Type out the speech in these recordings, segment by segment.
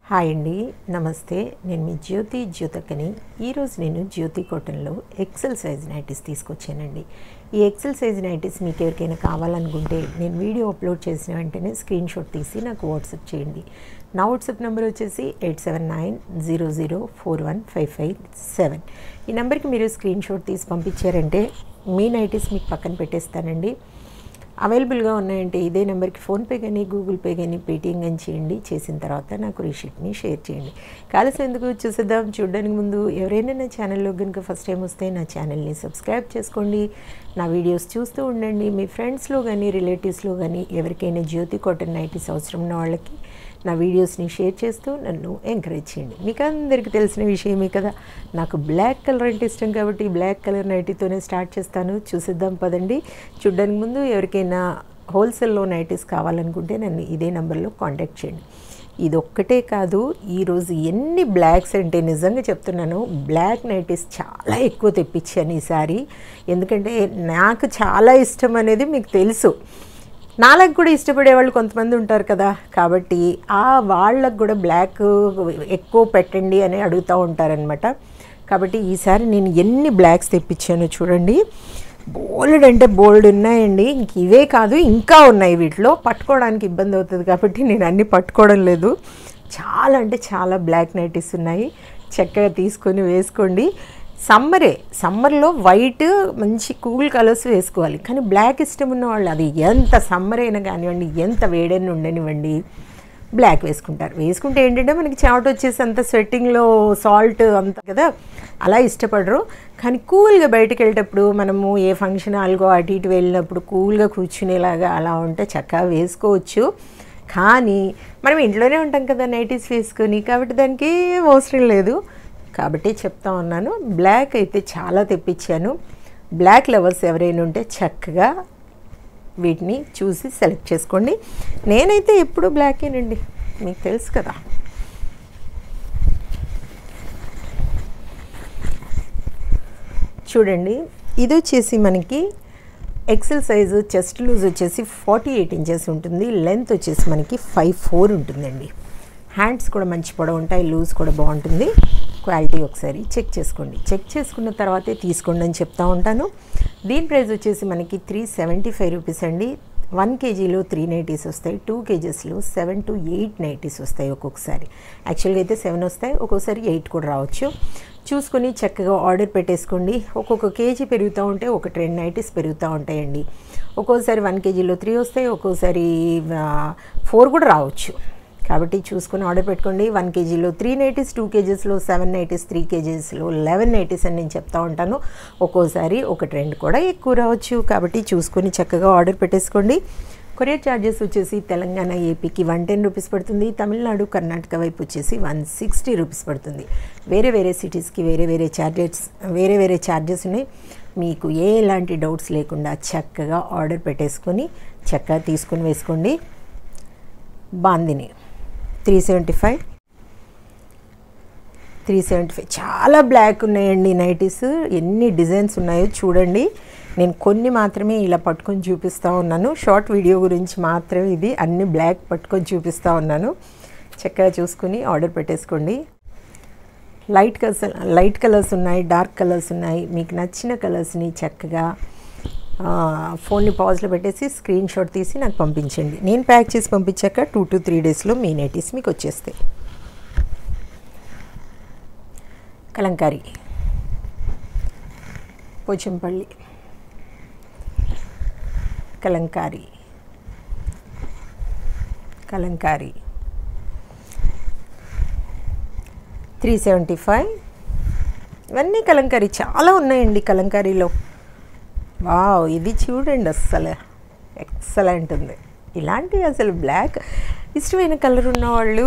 Hi అండి, నమస్తే. నేను మీ జ్యోతకని. ఈరోజు నేను జ్యోతి కాటన్లో ఎక్సెల్ సైజ్ నైటీస్ తీసుకొచ్చానండి. ఈ ఎక్సెల్ సైజ్ నైటీస్ మీకు ఎవరికైనా కావాలనుకుంటే నేను వీడియో అప్లోడ్ చేసిన వెంటనే స్క్రీన్ షాట్ తీసి నాకు వాట్సాప్ చేయండి. నా వాట్సాప్ నెంబర్ వచ్చేసి 8790041557. ఈ నెంబర్కి మీరు స్క్రీన్ షాట్ తీసి పంపించారంటే మీ నైటీస్ మీకు పక్కన పెట్టేస్తానండి. అవైలబుల్గా ఉన్నాయంటే ఇదే నెంబర్కి ఫోన్పే కానీ గూగుల్ పే కానీ పేటీఎం కానీ చేయండి. చేసిన తర్వాత నాకు రీషీట్ని షేర్ చేయండి. కాల్సి ఎందుకు చూసేద్దాం. చూడడానికి ముందు ఎవరైనా నా ఛానల్లో కనుక ఫస్ట్ టైం వస్తే నా ఛానల్ని సబ్స్క్రైబ్ చేసుకోండి. నా వీడియోస్ చూస్తూ ఉండండి. మీ ఫ్రెండ్స్లో కానీ రిలేటివ్స్లో కానీ ఎవరికైనా జ్యోతి కాటన్ నైటీస్ అవసరం ఉన్న వాళ్ళకి నా వీడియోస్ని షేర్ చేస్తూ నన్ను ఎంకరేజ్ చేయండి. మీకు అందరికీ తెలిసిన విషయమే కదా, నాకు బ్లాక్ కలర్ అంటే ఇష్టం కాబట్టి బ్లాక్ కలర్ నైటీతోనే స్టార్ట్ చేస్తాను. చూసిద్దాం పదండి. చూడడానికి ముందు ఎవరికైనా హోల్సేల్లో నైటీస్ కావాలనుకుంటే నన్ను ఇదే నెంబర్లో కాంటాక్ట్ చేయండి. ఇది ఒక్కటే కాదు, ఈరోజు ఎన్ని బ్లాక్స్ అంటే నిజంగా చెప్తున్నాను, బ్లాక్ నైటీస్ చాలా ఎక్కువ తెప్పించాను ఈసారి. ఎందుకంటే నాకు చాలా ఇష్టం అనేది మీకు తెలుసు. నాలకు కూడా ఇష్టపడే వాళ్ళు కొంతమంది ఉంటారు కదా, కాబట్టి వాళ్ళకు కూడా బ్లాక్ ఎక్కువ పెట్టండి అని అడుగుతూ ఉంటారనమాట. కాబట్టి ఈసారి నేను ఎన్ని బ్లాక్స్ తెప్పించానో చూడండి. బోల్డ్ అంటే బోల్డ్ ఉన్నాయండి. ఇంక ఇవే కాదు, ఇంకా ఉన్నాయి. వీటిలో పట్టుకోవడానికి ఇబ్బంది అవుతుంది కాబట్టి నేను అన్నీ పట్టుకోవడం లేదు. చాలా అంటే చాలా బ్లాక్ నైటీస్ ఉన్నాయి. చక్కగా తీసుకొని వేసుకోండి. సమ్మర్లో వైట్ మంచి కూల్ కలర్స్ వేసుకోవాలి. కానీ బ్లాక్ ఇష్టం ఉన్న వాళ్ళు అది ఎంత సమ్మర్ అయినా కానివ్వండి, ఎంత వేడైనా ఉండనివ్వండి, బ్లాక్ వేసుకుంటారు. వేసుకుంటే ఏంటంటే మనకి చెమట వచ్చేసి అంత స్వెట్టింగ్లో సాల్ట్ అంత కదా, అలా ఇష్టపడరు. కానీ కూల్గా బయటకు వెళ్ళేటప్పుడు మనము ఏ ఫంక్షన్ హాల్గో అటు ఇటు వెళ్ళినప్పుడు కూల్గా కూర్చునేలాగా అలా ఉంటే చక్కగా వేసుకోవచ్చు. కానీ మనం ఇంట్లోనే ఉంటాం కదా నైటీస్ వేసుకొని, కాబట్టి దానికి అవసరం లేదు. కాబట్టి చెప్తా ఉన్నాను, బ్లాక్ అయితే చాలా తెప్పించాను. బ్లాక్ లవర్స్ ఎవరైనా ఉంటే చక్కగా వీటిని చూసి సెలెక్ట్ చేసుకోండి. నేనైతే ఎప్పుడు బ్లాకేనండి, మీకు తెలుసు కదా. చూడండి, ఇది వచ్చేసి మనకి ఎక్సెల్ సైజు, చెస్ట్ లూజ్ వచ్చేసి 48 ఇంచెస్ ఉంటుంది. లెంత్ వచ్చేసి మనకి 5'4" ఉంటుందండి. హ్యాండ్స్ కూడా మంచి పొడవు ఉంటాయి, లూజ్ కూడా బాగుంటుంది. క్వాలిటీ ఒకసారి చెక్ చేసుకోండి. చెక్ చేసుకున్న తర్వాతే తీసుకోండి అని చెప్తా ఉంటాను. దీని ప్రైస్ వచ్చేసి మనకి 375 రూపీస్ అండి. 1 kgలో 3 నైటీస్ వస్తాయి. 2 kgsలో 7 to 8 నైటీస్ వస్తాయి. ఒక్కొక్కసారి యాక్చువల్గా అయితే 7 వస్తాయి, ఒక్కొక్కసారి 8 కూడా రావచ్చు. చూసుకొని చక్కగా ఆర్డర్ పెట్టేసుకోండి. ఒక్కొక్క కేజీ పెరుగుతూ ఉంటే 1-2 నైటీస్ పెరుగుతూ ఉంటాయండి. ఒక్కోసారి 1 kgలో 3 వస్తాయి, ఒక్కోసారి 4 కూడా రావచ్చు. కాబట్టి చూసుకొని ఆర్డర్ పెట్టుకోండి. 1 kgలో 3 నైటీస్, 2 kgsలో 7 నైటీస్, 3 kgsలో 11 నైటీస్ అని నేను చెప్తా ఉంటాను. ఒక్కోసారి 1-2 కూడా ఎక్కువ రావచ్చు. కాబట్టి చూసుకొని చక్కగా ఆర్డర్ పెట్టేసుకోండి. కొరియర్ ఛార్జెస్ వచ్చేసి తెలంగాణ, ఏపీకి 110 రూపీస్ పడుతుంది. తమిళనాడు, కర్ణాటక వైపు వచ్చేసి 160 రూపీస్ పడుతుంది. వేరే వేరే సిటీస్కి వేరే వేరే ఛార్జెస్ ఉన్నాయి. మీకు ఎలాంటి డౌట్స్ లేకుండా చక్కగా ఆర్డర్ పెట్టేసుకొని చక్కగా తీసుకొని వేసుకోండి. బాందిని 375 చాలా బ్లాక్ ఉన్నాయండి నైటీస్. ఎన్ని డిజైన్స్ ఉన్నాయో చూడండి. నేను కొన్ని మాత్రమే ఇలా పట్టుకొని చూపిస్తూ ఉన్నాను. షార్ట్ వీడియో గురించి మాత్రమే ఇది. అన్ని బ్లాక్ పట్టుకొని చూపిస్తూ ఉన్నాను. చక్కగా చూసుకుని ఆర్డర్ పెట్టేసుకోండి. లైట్ కలర్స్ ఉన్నాయి, డార్క్ కలర్స్ ఉన్నాయి. మీకు నచ్చిన కలర్స్ని చక్కగా ఫోన్ని పాజ్లో పెట్టేసి స్క్రీన్ షాట్ తీసి నాకు పంపించండి. నేను ప్యాక్ చేసి పంపించాక 2 to 3 డేస్లో మీ నైటీస్ మీకు వచ్చేస్తాయి. కలంకారీ, పోచంపల్లి కలంకారీ 375. ఇవన్నీ కలంకారీ చాలా ఉన్నాయండి. కలంకారీలో వావ్, ఇది చూడండి, అస్సలు ఎక్సలెంట్ ఉంది. ఇలాంటివి అసలు బ్లాక్ ఇష్టమైన కలర్ ఉన్నవాళ్ళు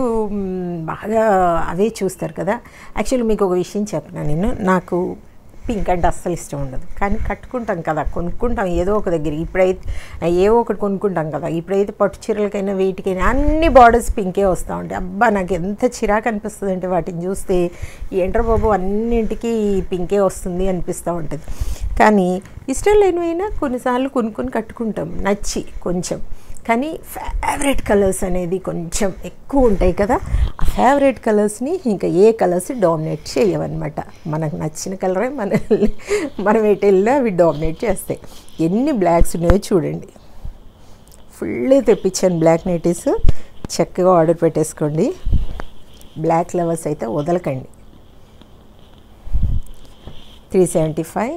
బాగా అవే చూస్తారు కదా. యాక్చువల్లీ మీకు ఒక విషయం చెప్పినా, నాకు పింక్ అంటే అస్సలు ఇష్టం ఉండదు. కానీ కట్టుకుంటాం కదా, కొనుక్కుంటాం ఏదో ఒక దగ్గర. ఇప్పుడైతే ఏవో ఒకటి కొనుక్కుంటాం కదా. ఇప్పుడైతే పట్టు చీరలకైనా వీటికైనా అన్ని బార్డర్స్ పింకే వస్తూ ఉంటాయి. అబ్బా, నాకు ఎంత చిరాకు అనిపిస్తుంది అంటే వాటిని చూస్తే, ఏంట్రా బాబు అన్నింటికి పింకే వస్తుంది అనిపిస్తూ ఉంటుంది. కానీ ఇష్టం లేనివైనా కొన్నిసార్లు కొనుక్కొని కట్టుకుంటాం నచ్చి కొంచెం. కానీ ఫేవరెట్ కలర్స్ అనేది కొంచెం ఎక్కువ ఉంటాయి కదా, ఆ ఫేవరెట్ కలర్స్ని ఇంకా ఏ కలర్స్ డామినేట్ చేయవన్నమాట. మనకు నచ్చిన కలరే మనం ఎటు వెళ్ళినా అవి డామినేట్ చేస్తాయి. ఎన్ని బ్లాక్స్ ఉన్నాయో చూడండి. ఫుల్ తెప్పించాను బ్లాక్ నైటీస్. చక్కగా ఆర్డర్ పెట్టేసుకోండి. బ్లాక్ లవర్స్ అయితే వదలకండి. 375,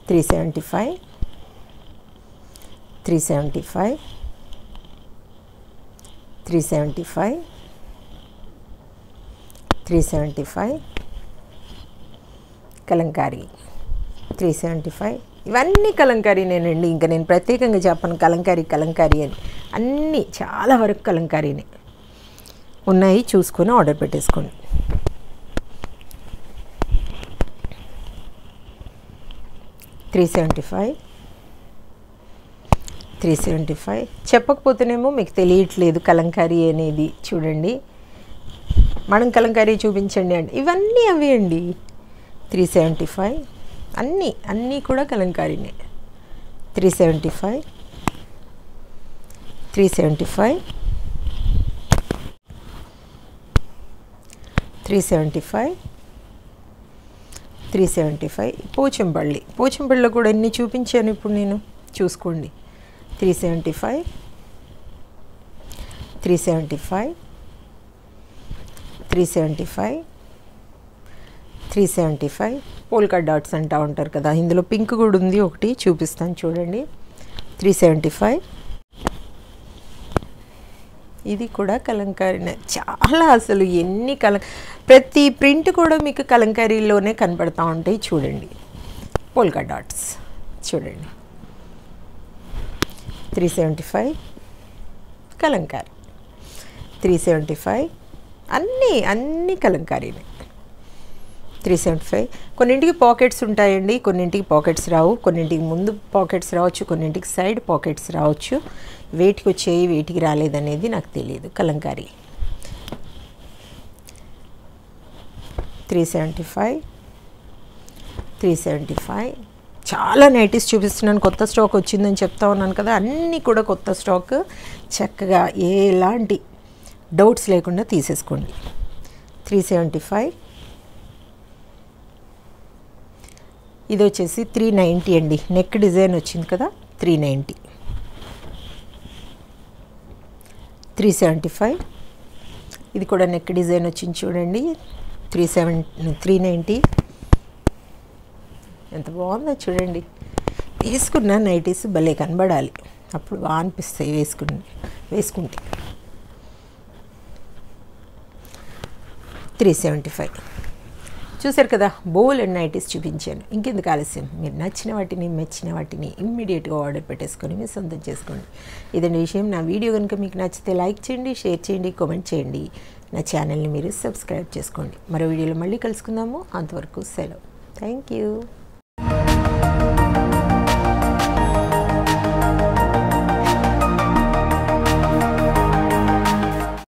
375, 375, 375, 375, కలంకారీ 375. ఇవన్నీ కలంకారీనేనండి. ఇంకా నేను ప్రత్యేకంగా చెప్పను కలంకారీ అని. అన్నీ చాలా వరకు కలంకారీనే ఉన్నాయి. చూసుకొని ఆర్డర్ పెట్టేసుకోండి. 375, 375. చెప్పకపోతేనేమో మీకు తెలియట్లేదు కలంకారీ అనేది. చూడండి, మనం కలంకారీ చూపించండి అంటే ఇవన్నీ అవి అండి. 375 అన్నీ కూడా కలంకారీనే. 375, 375, 375, 375. పోచంపల్లిలో కూడా ఎన్ని చూపించాను ఇప్పుడు నేను, చూసుకోండి. 375, 375, 375, 375. పోల్కా డాట్స్ అంటూ ఉంటారు కదా, ఇందులో పింక్ కూడా ఉంది, ఒకటి చూపిస్తాను చూడండి. 375. ఇది కూడా కలంకారీనే. చాలా అసలు ఎన్ని ప్రతి ప్రింట్ కూడా మీకు కలంకారీలోనే కనపడతా ఉంటాయి. చూడండి, పోల్కా డాట్స్ చూడండి. 375 కలంకారీ, 375. అన్నీ కలంకారీనే. 375. కొన్నింటికి పాకెట్స్ ఉంటాయండి, కొన్నింటికి పాకెట్స్ రావు. కొన్నింటికి ముందు పాకెట్స్ రావచ్చు, కొన్నింటికి సైడ్ పాకెట్స్ రావచ్చు. వేటికి వచ్చాయి వేటికి రాలేదనేది నాకు తెలియదు. కలంకారీ 375, 375. చాలా నైటీస్ చూపిస్తున్నాను. కొత్త స్టాక్ వచ్చిందని చెప్తా ఉన్నాను కదా, అన్నీ కూడా కొత్త స్టాక్. చక్కగా ఎలాంటి డౌట్స్ లేకుండా తీసేసుకోండి. 375. ఇది వచ్చేసి 390 అండి. నెక్ డిజైన్ వచ్చింది కదా, 390. 375. ఇది కూడా నెక్ డిజైన్ వచ్చింది చూడండి. 390. ఎంత బాగుందో చూడండి. వేసుకున్న నైటీస్ భలే కనబడాలి, అప్పుడు బాగా అనిపిస్తాయి వేసుకుంటే. 375. చూసారు కదా, బోల్ అండ్ నైటీస్ చూపించాను. ఇంకెందుకు ఆలస్యం, మీరు నచ్చిన వాటిని మెచ్చిన వాటిని ఇమ్మీడియట్గా ఆర్డర్ పెట్టేసుకొని మీరు సొంతం చేసుకోండి. ఇదండి విషయం. నా వీడియో కనుక మీకు నచ్చితే లైక్ చేయండి, షేర్ చేయండి, కామెంట్ చేయండి. నా ఛానల్ని మీరు సబ్స్క్రైబ్ చేసుకోండి. మరో వీడియోలో మళ్ళీ కలుసుకుందాము. అంతవరకు సెలవు. Thank you.